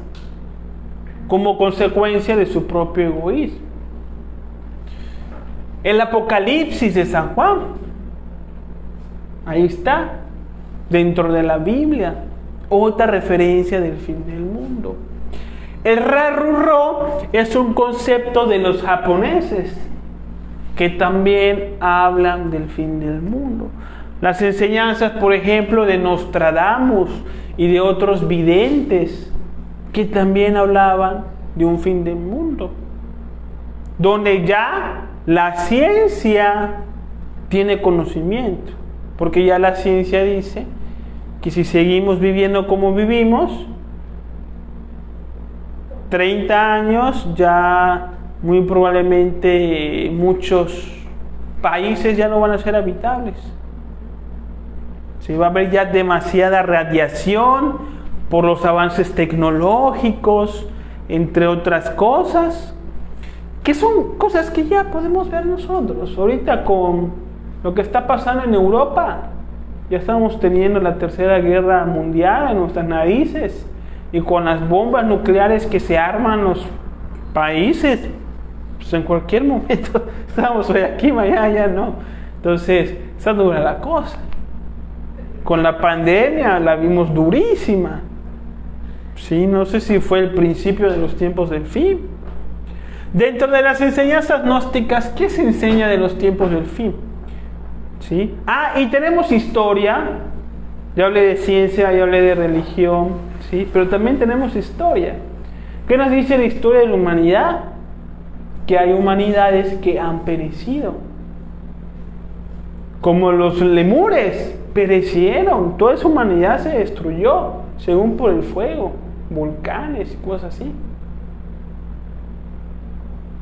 como consecuencia de su propio egoísmo. El Apocalipsis de San Juan, ahí está, dentro de la Biblia, otra referencia del fin del mundo. El Ra-Ru-Ro es un concepto de los japoneses, que también hablan del fin del mundo. Las enseñanzas, por ejemplo, de Nostradamus y de otros videntes, que también hablaban de un fin del mundo, donde ya la ciencia tiene conocimiento, porque ya la ciencia dice que si seguimos viviendo como vivimos, 30 años ya muy probablemente muchos países ya no van a ser habitables. Sí, va a haber ya demasiada radiación por los avances tecnológicos, entre otras cosas, que son cosas que ya podemos ver nosotros. Ahorita con lo que está pasando en Europa, ya estamos teniendo la tercera guerra mundial en nuestras narices, y con las bombas nucleares que se arman los países, pues en cualquier momento estamos hoy aquí, mañana ya no. Entonces, está dura la cosa. Con la pandemia la vimos durísima. Sí, no sé si fue el principio de los tiempos del fin. Dentro de las enseñanzas gnósticas, ¿qué se enseña de los tiempos del fin? ¿Sí? Y tenemos historia. Ya hablé de ciencia, ya hablé de religión, ¿sí? Pero también tenemos historia. ¿Qué nos dice la historia de la humanidad? Que hay humanidades que han perecido. Como los lemures perecieron, toda esa humanidad se destruyó, según por el fuego, volcanes y cosas así.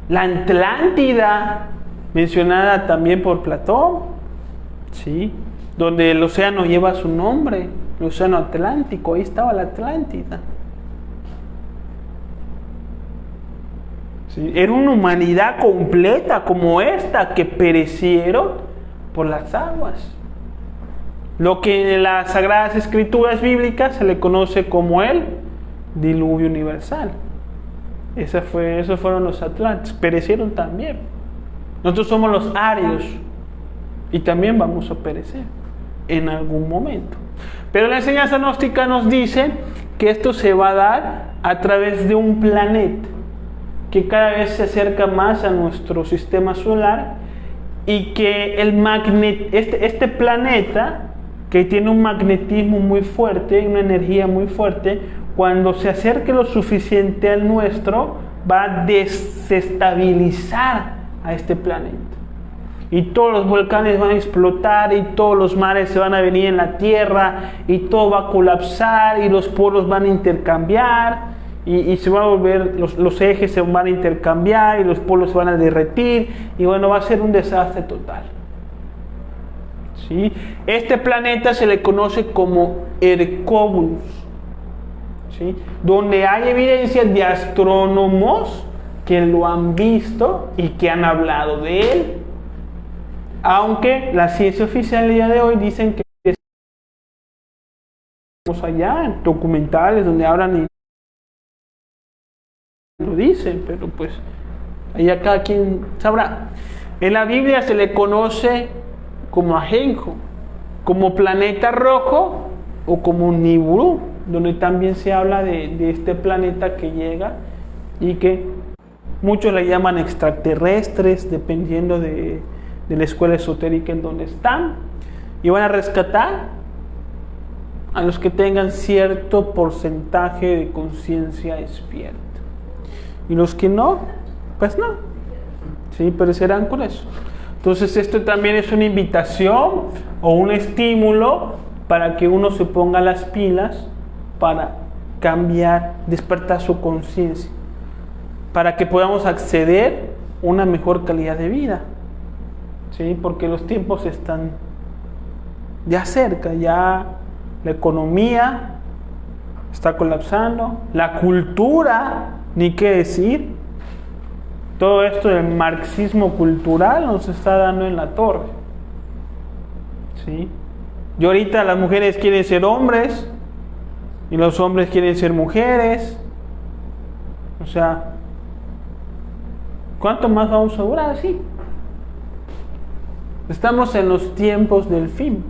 La Atlántida, mencionada también por Platón, ¿sí? Donde el océano lleva su nombre, el océano Atlántico, ahí estaba la Atlántida. ¿Sí? Era una humanidad completa como esta que perecieron por las aguas. Lo que en las Sagradas Escrituras bíblicas se le conoce como el diluvio universal. Esos fueron los atlantes, perecieron también. Nosotros somos los arios y también vamos a perecer en algún momento. Pero la enseñanza gnóstica nos dice que esto se va a dar a través de un planeta que cada vez se acerca más a nuestro sistema solar y que este planeta, que tiene un magnetismo muy fuerte, una energía muy fuerte, cuando se acerque lo suficiente al nuestro, va a desestabilizar a este planeta. Y todos los volcanes van a explotar y todos los mares se van a venir en la tierra y todo va a colapsar y los polos van a intercambiar y se van a volver, los ejes se van a intercambiar y los polos se van a derretir y bueno, va a ser un desastre total. ¿Sí? Este planeta se le conoce como Hercóbulos, ¿sí? Donde hay evidencias de astrónomos que lo han visto y que han hablado de él, aunque la ciencia oficial el día de hoy dicen que estamos allá en documentales donde hablan y lo dicen, pero pues Ahí cada quien sabrá. En la Biblia se le conoce como ajenjo, como planeta rojo o como Nibiru, donde también se habla de este planeta que llega y que muchos le llaman extraterrestres, dependiendo de la escuela esotérica en donde están, y van a rescatar a los que tengan cierto porcentaje de conciencia despierta. Y los que no, pues no, sí, perecerán con eso. Entonces esto también es una invitación o un estímulo para que uno se ponga las pilas para cambiar, despertar su conciencia, para que podamos acceder a una mejor calidad de vida, ¿sí? Porque los tiempos están ya cerca, ya la economía está colapsando, la cultura, ni qué decir, todo esto del marxismo cultural nos está dando en la torre, ¿sí? Y ahorita las mujeres quieren ser hombres y los hombres quieren ser mujeres, o sea, ¿cuánto más vamos a durar así? Estamos en los tiempos del fin.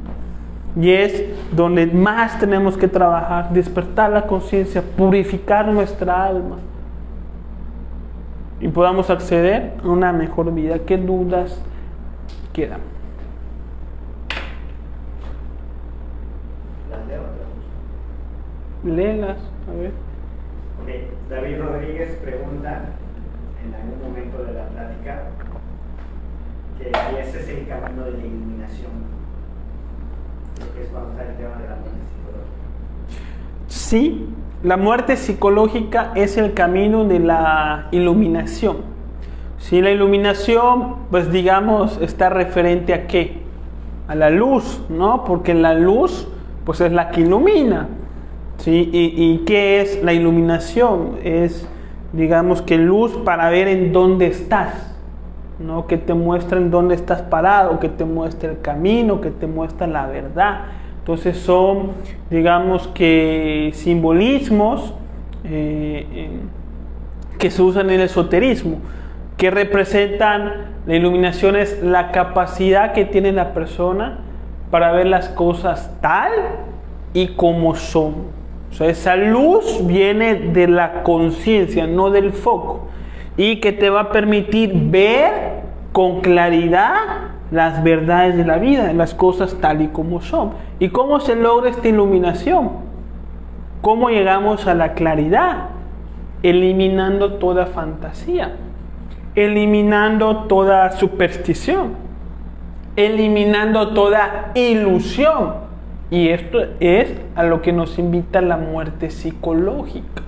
Y es donde más tenemos que trabajar, despertar la conciencia, purificar nuestra alma. Y podamos acceder a una mejor vida. ¿Qué dudas quedan? ¿Las leo? Léelas, a ver. Okay. David Rodríguez pregunta en algún momento de la plática que si ese es el camino de la iluminación. Creo que es cuando está el tema de la muerte psicológica. Sí, la muerte psicológica es el camino de la iluminación. Sí, la iluminación, pues digamos, está referente a ¿qué? A la luz, ¿no? Porque la luz, pues es la que ilumina. ¿Sí? ¿Y qué es la iluminación? Es, digamos, que luz para ver en dónde estás, ¿no? Que te muestra en dónde estás parado, que te muestra el camino, que te muestra la verdad. Entonces son, digamos, que simbolismos que se usan en el esoterismo, que representan la iluminación, es la capacidad que tiene la persona para ver las cosas tal y como son. O sea, esa luz viene de la conciencia, no del foco, y que te va a permitir ver con claridad las verdades de la vida, las cosas tal y como son. ¿Y cómo se logra esta iluminación? ¿Cómo llegamos a la claridad? Eliminando toda fantasía, eliminando toda superstición, eliminando toda ilusión. Y esto es a lo que nos invita la muerte psicológica.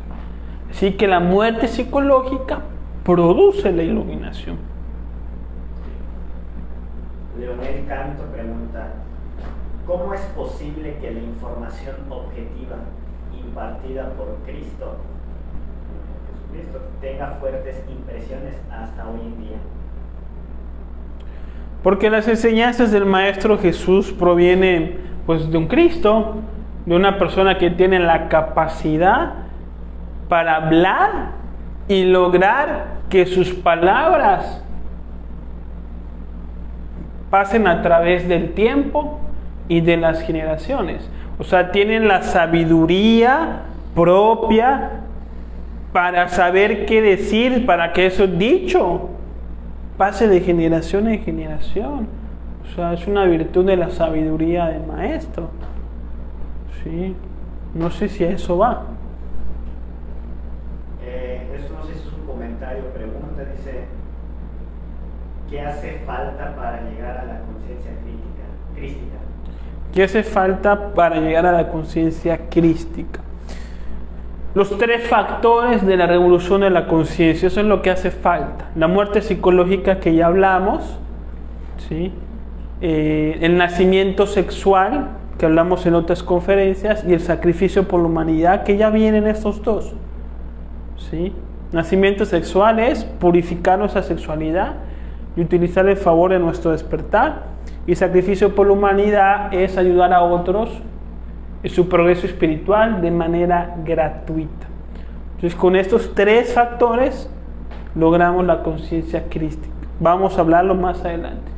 Así que la muerte psicológica produce la iluminación. Leonel Canto pregunta: ¿cómo es posible que la información objetiva impartida por Cristo, Jesucristo, tenga fuertes impresiones hasta hoy en día? Porque las enseñanzas del Maestro Jesús provienen, pues, de un Cristo, de una persona que tiene la capacidad para hablar y lograr que sus palabras pasen a través del tiempo y de las generaciones. O sea, tienen la sabiduría propia para saber qué decir, para que eso dicho pase de generación en generación. O sea, es una virtud de la sabiduría del maestro. Sí, no sé si a eso va. Eso no sé si es un comentario o pregunta. Dice: ¿qué hace falta para llegar a la conciencia crística? ¿Qué hace falta para llegar a la conciencia crística? Los tres factores de la revolución de la conciencia, eso es lo que hace falta. La muerte psicológica que ya hablamos, ¿sí? El nacimiento sexual, que hablamos en otras conferencias, y el sacrificio por la humanidad, que ya vienen estos dos, ¿sí? Nacimiento sexual es purificar nuestra sexualidad y utilizar el favor de nuestro despertar, y sacrificio por la humanidad es ayudar a otros en su progreso espiritual de manera gratuita. Entonces, con estos tres factores logramos la conciencia crística. Vamos a hablarlo más adelante.